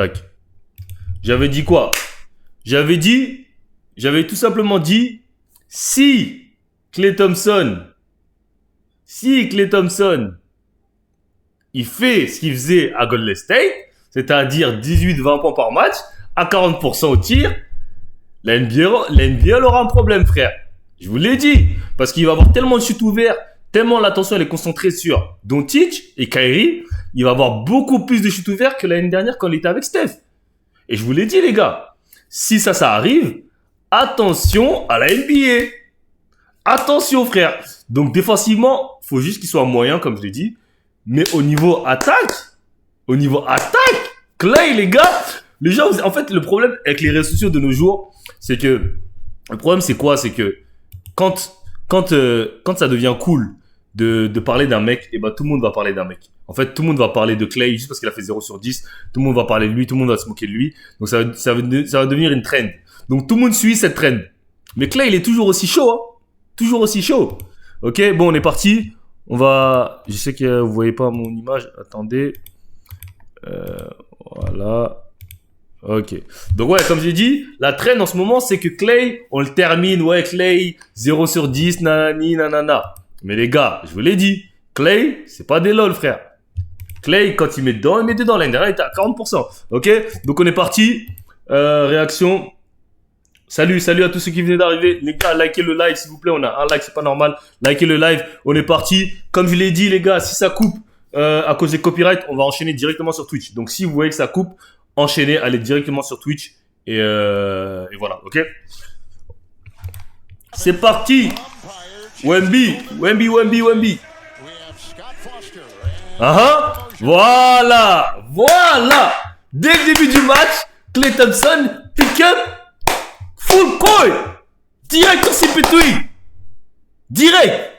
Tac. J'avais dit quoi? J'avais tout simplement dit, si Klay Thompson, il fait ce qu'il faisait à Golden State, c'est-à-dire 18-20 points par match, à 40% au tir, la NBA aura un problème, frère. Je vous l'ai dit. Parce qu'il va avoir tellement de shoots ouverts, tellement l'attention elle est concentrée sur Doncic et Kyrie, il va avoir beaucoup plus de shoots ouverts que l'année dernière quand il était avec Steph. Et je vous l'ai dit, les gars, si ça arrive, attention à la NBA. Attention, frère. Donc, défensivement, il faut juste qu'il soit moyen, comme je l'ai dit. Mais au niveau attaque, Klay, les gars, les gens, en fait, le problème avec les réseaux sociaux de nos jours, c'est que, le problème, c'est quoi? C'est que, quand ça devient cool de parler d'un mec, et ben, tout le monde va parler d'un mec. En fait, tout le monde va parler de Klay juste parce qu'il a fait 0 sur 10. Tout le monde va parler de lui, tout le monde va se moquer de lui. Donc, ça va devenir une trend. Donc, tout le monde suit cette trend. Mais Klay, il est toujours aussi chaud, hein. Toujours aussi chaud. Ok, bon, on est parti. Je sais que vous voyez pas mon image. Attendez. Voilà. Ok. Donc ouais, comme j'ai dit, la trend en ce moment, c'est que Klay, on le termine. Ouais, Klay, 0 sur 10, nanani, nanana. Mais les gars, je vous l'ai dit, Klay, c'est pas des lol, frère. Klay, quand il met dedans, L'année dernière, il était à 40%. Ok. Donc on est parti. Réaction. Salut à tous ceux qui venaient d'arriver. Les gars, likez le live, s'il vous plaît. On a un like, c'est pas normal. Likez le live. On est parti. Comme je l'ai dit, les gars, si ça coupe à cause des copyrights, on va enchaîner directement sur Twitch. Donc, si vous voyez que ça coupe, enchaînez, allez directement sur Twitch. Et voilà, ok? C'est parti. Wemby. Voilà. Dès le début du match, Klay Thompson, pick-up. Full court. Direct sur CP3. Direct.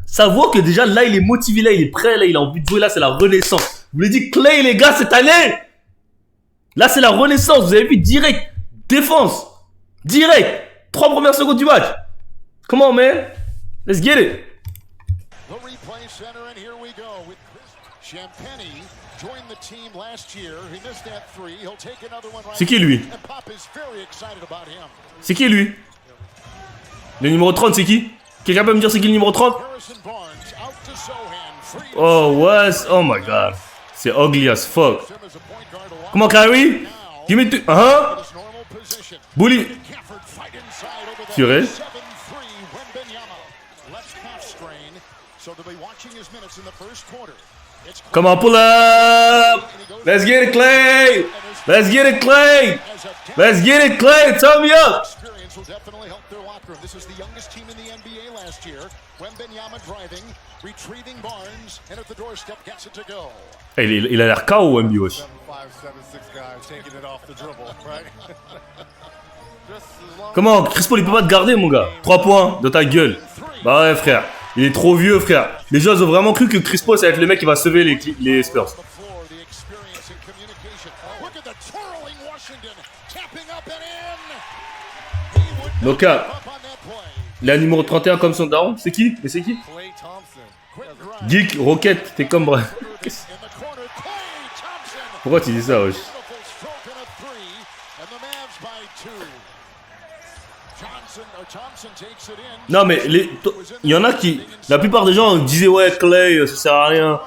Ça voit que déjà là il est motivé, là il est prêt, là il a envie de jouer, là c'est la renaissance. Vous l'avez dit, Klay les gars, cette année, là c'est la renaissance. Vous avez vu, direct. Défense. Direct. 3 premières secondes du match. Come on man. Let's get it. C'est qui lui? Le numéro 30, c'est qui? Quelqu'un peut me dire c'est qui le numéro 30? Oh, what? Oh my god. C'est ugly as fuck. Come on, Kyrie. Give me two. Bully. Tiré. Come on, pull up. Let's get it, Klay. Turn me up. Hey, il a l'air KO, Wemby, wesh. Comment? Chris Paul, il peut pas te garder, mon gars. 3 points de ta gueule. Bah ouais, frère. Il est trop vieux, frère. Les gens ont vraiment cru que Chris Paul, ça va être le mec qui va sauver les Spurs. Donc, il a le numéro 31 comme son daron. C'est qui? Geek, Rocket, t'es comme... Pourquoi tu dis ça, wesh? Non, mais il y en a qui... La plupart des gens disaient, ouais, Klay, ça sert à rien.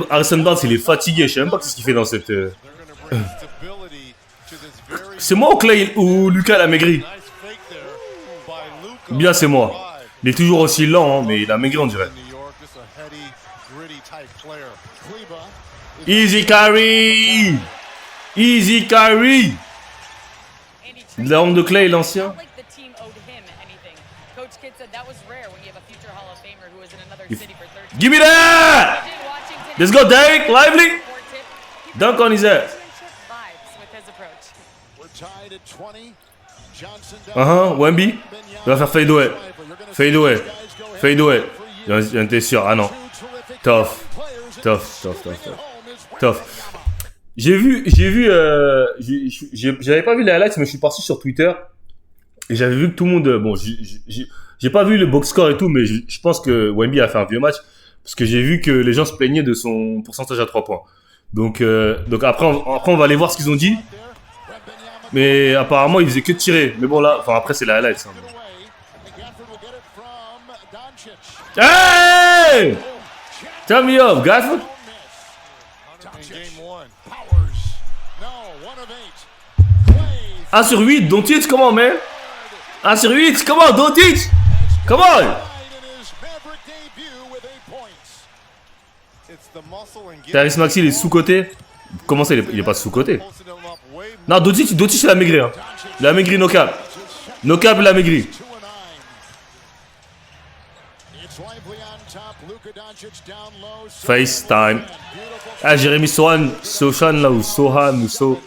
Harrison Barnes, il est fatigué. Je sais même pas ce qu'il fait dans cette... C'est moi ou Klay ou Lucas l'a maigri? Bien, c'est moi. Il est toujours aussi lent, hein, mais il a maigri, on dirait. Easy Kyrie. La honte de Klay, l'ancien. Give me that! Let's go, Derek. Lively. Dunk on his ass. Wemby. Il va faire fade away. J'en étais sûr. Ah non. Tough. J'avais pas vu les highlights, mais je suis parti sur Twitter et j'avais vu que tout le monde. Bon, j'ai pas vu le box score et tout, mais je pense que Wemby a fait un vieux match. Parce que j'ai vu que les gens se plaignaient de son pourcentage à 3 points. Donc après, on va aller voir ce qu'ils ont dit. Mais apparemment, ils faisaient que de tirer. Mais bon, là, enfin, après, c'est la highlight. Hein. Hey! Turn me off, Gafford. 1 sur 8, don't teach, come on, man. 1 sur 8, come on, don't teach. Come on. Tyrese Maxey, il est sous-côté. Comment ça, il est pas sous-côté? Non, Doncic, il a maigri. Hein. Il a maigri, no cap. No cap, il a maigri. FaceTime. Ah, Jérémy Sochan là, ou Sohan, ou So.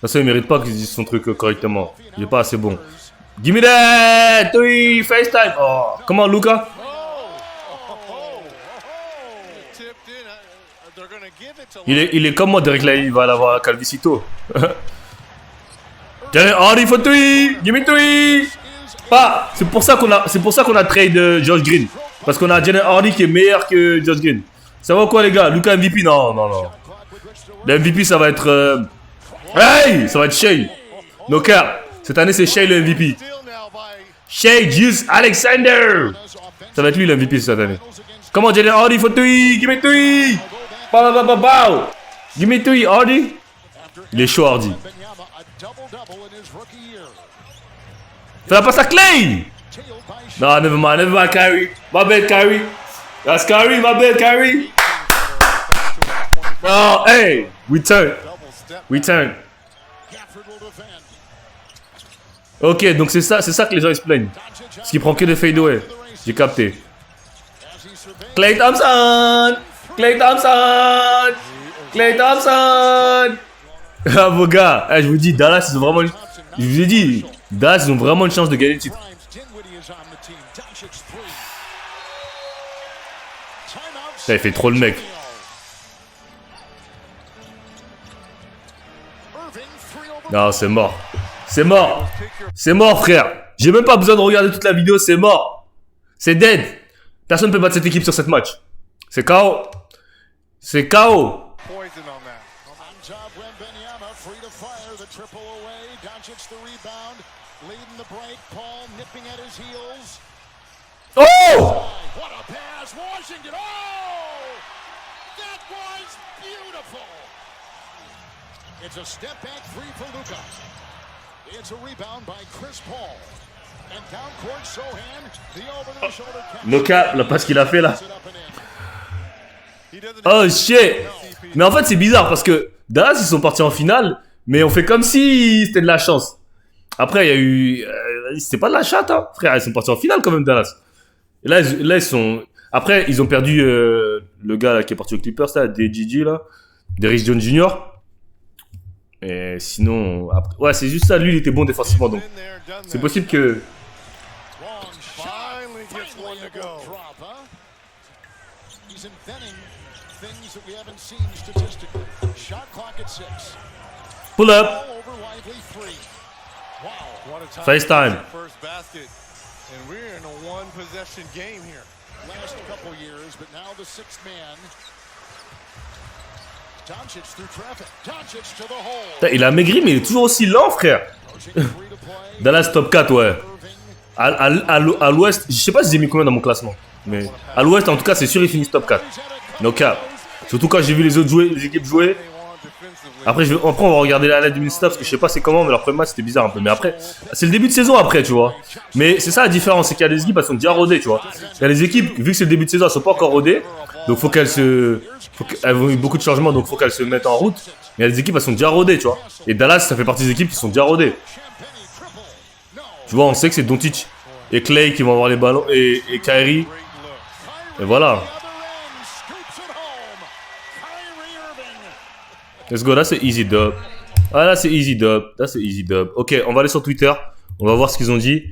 Ça, il mérite pas qu'il dise son truc correctement. Il est pas assez bon. Give me that! Oui, FaceTime! Oh, comment, Luka? Il est comme moi, Derek là, il va l'avoir Calvicito. Hardy for three! Give me three! Pas! C'est pour ça qu'on a trade Josh Green. Parce qu'on a Jalen Hardy qui est meilleur que Josh Green. Ça va quoi, les gars? Luka MVP? Non. Le MVP, ça va être. Hey! Ça va être Shai. No cap. Cette année, c'est Shai le MVP. Shai Juice Alexander. Ça va être lui le MVP cette année. Comment Jalen Hardy for three? Give me three! Pow! Give me three, Hardy. Il est chaud, Hardy. Fais la passe à Clay! No, never mind, Kyrie. My bad, Kyrie. That's Kyrie, my bad, Kyrie. Oh, hey, we turn. Ok, donc c'est ça que les gens ils se plaignent. Parce qu'il prend que des fadeaway. J'ai capté. Klay Thompson. Ah, vos gars, je vous dis, Dallas, ils ont vraiment. Je vous ai dit, Dallas, ils ont vraiment une chance de gagner le titre. Ça, il fait trop le mec. Non, c'est mort. C'est mort, frère. J'ai même pas besoin de regarder toute la vidéo, c'est mort. C'est dead. Personne ne peut battre cette équipe sur cette match. C'est KO. Oh! It's a step back three for Luka. It's a rebound by Chris Paul. And down court Sohan, the over-the-shoulder catch. Luka, la passe qu'il a fait là. Oh shit! Mais en fait, c'est bizarre parce que Dallas, ils sont partis en finale, mais on fait comme si c'était de la chance. Après, il y a eu. C'était pas de la chatte, hein. Frère, ils sont partis en finale quand même, Dallas. Et là, ils sont. Après, ils ont perdu le gars là, qui est parti aux Clippers, là, des Gigi, là, Derrick Jones Jr. Et sinon, après, ouais, c'est juste ça. Lui, il était bon défensivement, donc c'est possible que. Pull up. FaceTime. Il a maigri, mais il est toujours aussi lent, frère. Dallas top 4, ouais. À l'ouest, je sais pas si j'ai mis combien dans mon classement. Mais à l'ouest, en tout cas, c'est sûr, ils finissent top 4. No cap. Surtout quand j'ai vu les autres équipes jouer. Après, on va regarder la du Minnesota parce que je sais pas c'est comment, mais leur premier match c'était bizarre un peu. Mais après, c'est le début de saison après, tu vois. Mais c'est ça la différence, c'est qu'il y a des équipes, elles sont déjà rodées, tu vois. Il y a des équipes, vu que c'est le début de saison, elles sont pas encore rodées. Donc elles ont eu beaucoup de changements, donc faut qu'elles se mettent en route. Mais il y a des équipes, elles sont déjà rodées, tu vois. Et Dallas, ça fait partie des équipes qui sont déjà rodées. Tu vois, on sait que c'est Doncic et Clay qui vont avoir les ballons et Kyrie. Et voilà. Let's go, là c'est easy dub. Ah là c'est easy dub. Ok, on va aller sur Twitter. On va voir ce qu'ils ont dit.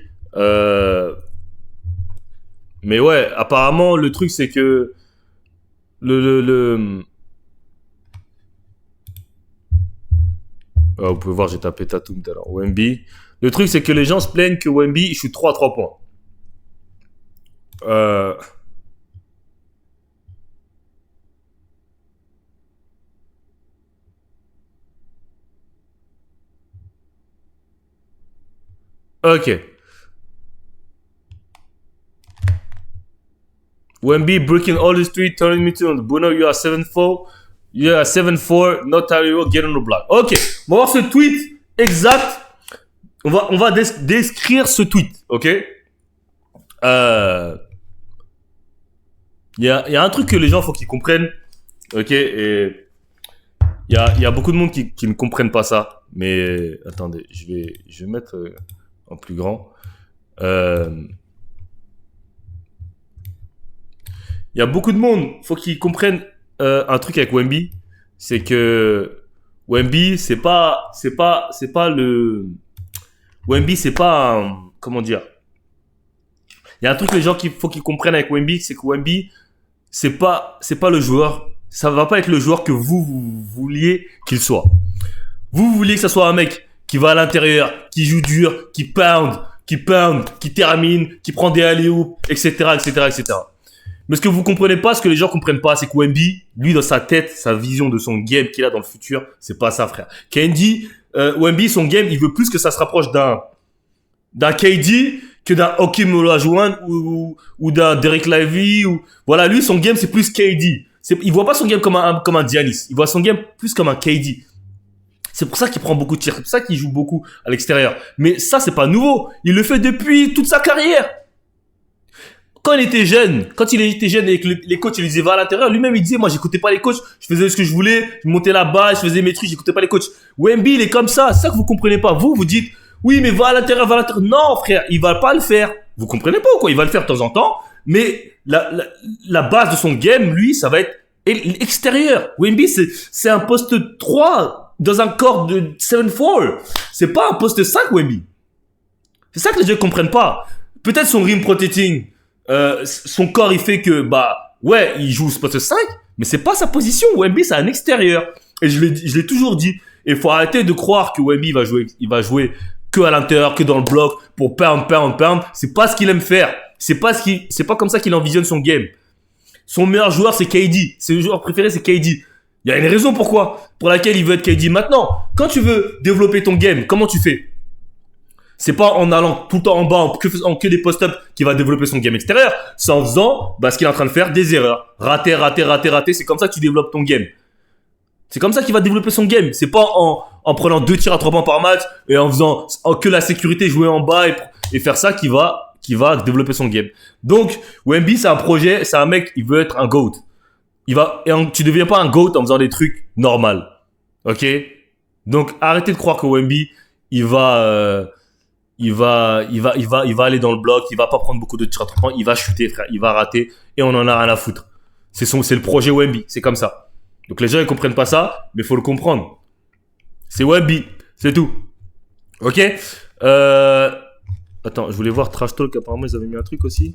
Mais ouais, apparemment le truc c'est que Oh, vous pouvez voir, j'ai tapé Tatum tout à l'heure. Wemby. Le truc c'est que les gens se plaignent que Wemby il shoot 3 à 3 points. Ok. Wemby breaking all the street, turning me to Bruno, you are 7-4. You are 7-4, not Tyler, get on the block. Ok. On va voir ce tweet exact. On va décrire ce tweet. Ok. Il y a un truc que les gens, faut qu'ils comprennent. Ok. Et il y a beaucoup de monde qui ne comprennent pas ça. Mais attendez, je vais mettre en plus grand. Il y a beaucoup de monde, faut qu'ils comprennent un truc avec Wemby, c'est que Wemby, c'est pas le Wemby, c'est pas un, comment dire. Il y a un truc que les gens faut qu'ils comprennent avec Wemby, c'est que Wemby, c'est pas le joueur, ça va pas être le joueur que vous vouliez qu'il soit. Vous vouliez que ça soit un mec qui va à l'intérieur, qui joue dur, qui pound, qui termine, qui prend des alley-oops, etc., etc., etc. Mais ce que vous comprenez pas, ce que les gens comprennent pas, c'est que Wemby, lui, dans sa tête, sa vision de son game qu'il a dans le futur, c'est pas ça, frère. KD, Wemby, son game, il veut plus que ça se rapproche d'un KD que d'un Hakeem Olajuwon ou d'un Derek Lively ou, voilà, lui, son game, c'est plus KD. Il voit pas son game comme un Giannis. Il voit son game plus comme un KD. C'est pour ça qu'il prend beaucoup de tirs. C'est pour ça qu'il joue beaucoup à l'extérieur. Mais ça, c'est pas nouveau. Il le fait depuis toute sa carrière. Quand il était jeune et que les coachs, ils lui disaient va à l'intérieur, lui-même, il disait, moi, j'écoutais pas les coachs, je faisais ce que je voulais, je montais là-bas, je faisais mes trucs, j'écoutais pas les coachs. Wemby, il est comme ça. C'est ça que vous comprenez pas. Vous dites, oui, mais va à l'intérieur. Non, frère, il va pas le faire. Vous comprenez pas ou quoi? Il va le faire de temps en temps, mais la base de son game, lui, ça va être extérieur. Wemby, c'est un poste 3 dans un corps de 7-4. C'est pas un poste 5, Wemby. C'est ça que les gens comprennent pas. Peut-être son rim protecting, son corps, il fait que, ouais, il joue ce poste 5, mais c'est pas sa position. Wemby, c'est un extérieur. Et je l'ai toujours dit. Et il faut arrêter de croire que Wemby il va jouer que à l'intérieur, que dans le bloc, pour pound. C'est pas ce qu'il aime faire. C'est pas comme ça qu'il envisionne son game. Son meilleur joueur, c'est KD. Ses joueurs préférés, c'est KD. Il y a une raison pour laquelle il veut être KD. Maintenant, quand tu veux développer ton game, comment tu fais? C'est pas en allant tout le temps en bas, en que des post-up qui va développer son game extérieur. C'est en faisant, ce qu'il est en train de faire, des erreurs. Rater. C'est comme ça que tu développes ton game. C'est comme ça qu'il va développer son game. C'est pas en prenant 2 tirs à 3 points par match et en faisant que la sécurité, jouer en bas et faire ça qui va développer son game. Donc, Wemby, c'est un projet, c'est un mec, il veut être un GOAT. Tu deviens pas un GOAT en faisant des trucs normaux. Ok? Donc, arrêtez de croire que Wemby, il va aller dans le bloc, il va pas prendre beaucoup de tirs à 3 points, il va shooter, frère, il va rater et on en a rien à foutre. C'est le projet Wemby, c'est comme ça. Donc les gens ils comprennent pas ça, mais faut le comprendre. C'est Wemby, c'est tout. Ok. Attends, je voulais voir Trash Talk. Apparemment ils avaient mis un truc aussi.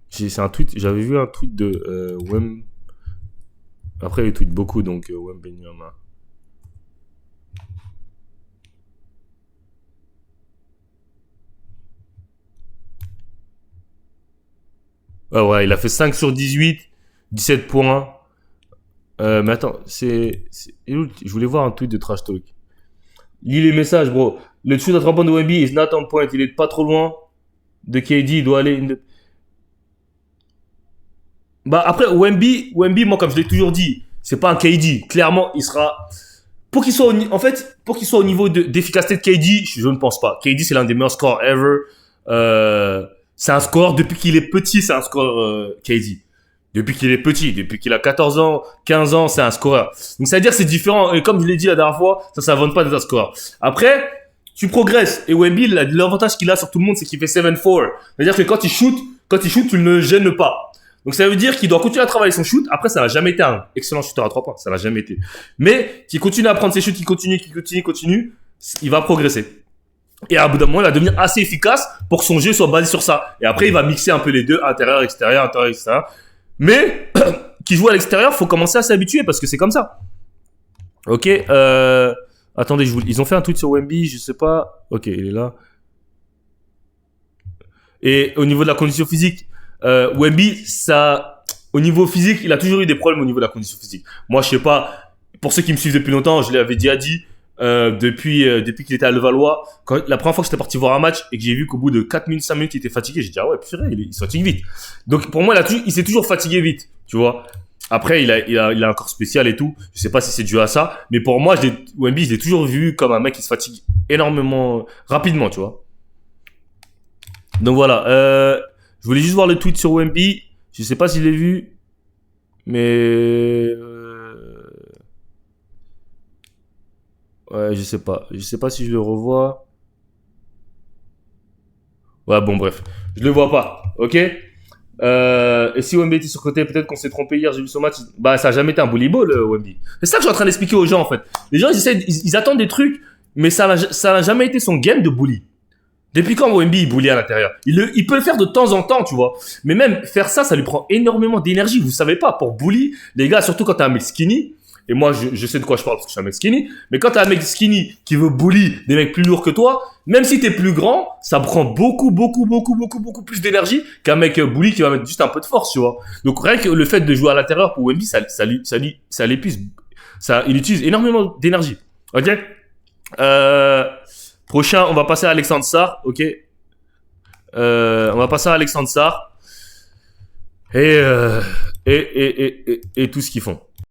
C'est un tweet. J'avais vu un tweet de Wem. Après il tweet beaucoup donc Wembenyama. Ah ouais, il a fait 5 sur 18, 17 points. Mais attends, je voulais voir un tweet de Trash Talk. Lis les messages, bro. Le shoot à 3 points de Wemby is not on point. Il est pas trop loin de KD. Il doit aller... Après, Wemby, moi, comme je l'ai toujours dit, c'est pas un KD. Clairement, il sera... Pour qu'il soit au niveau d'efficacité de KD, je ne pense pas. KD, c'est l'un des meilleurs scores ever. C'est un score, depuis qu'il est petit, c'est un score KD. Depuis qu'il est petit, depuis qu'il a 14 ans, 15 ans, c'est un scoreur. Donc, ça veut dire que c'est différent. Et comme je l'ai dit la dernière fois, ça s'invente pas d'être un scoreur. Après, tu progresses. Et Wemby, l'avantage qu'il a sur tout le monde, c'est qu'il fait 7-4. C'est-à-dire que quand il shoot, tu ne le gênes pas. Donc, ça veut dire qu'il doit continuer à travailler son shoot. Après, ça n'a jamais été un excellent shooter à 3 points. Ça n'a jamais été. Mais, qu'il continue à prendre ses shoots, qu'il continue, il va progresser. Et à bout d'un moment, il va devenir assez efficace pour que son jeu soit basé sur ça. Et après, il va mixer un peu les deux, intérieur, extérieur. Mais, qui joue à l'extérieur, faut commencer à s'habituer parce que c'est comme ça. Ok, attendez, ils ont fait un tweet sur Wemby, je sais pas. Ok, il est là. Et au niveau de la condition physique, Wemby, au niveau physique, il a toujours eu des problèmes au niveau de la condition physique. Moi, je sais pas, pour ceux qui me suivent depuis longtemps, je l'avais déjà dit, depuis qu'il était à Levallois, la première fois que j'étais parti voir un match et que j'ai vu qu'au bout de 4 minutes, 5 minutes, il était fatigué, j'ai dit, ah ouais, purée, il se fatigue vite. Donc, pour moi, il s'est toujours fatigué vite, tu vois. Après, il a un corps spécial et tout. Je sais pas si c'est dû à ça, mais pour moi, Wemby, je l'ai toujours vu comme un mec qui se fatigue énormément, rapidement, tu vois. Donc voilà, je voulais juste voir le tweet sur Wemby. Je sais pas si je l'ai vu, mais ouais, je sais pas. Je sais pas si je le revois. Ouais, bon, bref, je le vois pas. Ok. Et si Wemby était surcoté, peut-être qu'on s'est trompé hier. J'ai vu son match. Bah, ça a jamais été un bully ball, Wemby. C'est ça que je suis en train d'expliquer aux gens en fait. Les gens ils attendent des trucs, mais ça n'a jamais été son game de bully. Depuis quand Wemby il bully à l'intérieur, il peut le faire de temps en temps, tu vois. Mais même faire ça, ça lui prend énormément d'énergie. Vous savez pas, pour bully, les gars, surtout quand t'es un mec skinny, et moi je sais de quoi je parle parce que je suis un mec skinny, mais quand t'es un mec skinny qui veut bully des mecs plus lourds que toi, même si t'es plus grand, ça prend beaucoup plus d'énergie qu'un mec bully qui va mettre juste un peu de force, tu vois. Donc rien que le fait de jouer à l'intérieur pour Wemby, ça l'épuise. Il utilise énormément d'énergie. Ok. Prochain, on va passer à Alexandre Sarr, ok. On va passer à Alexandre Sarr et tout ce qu'ils font.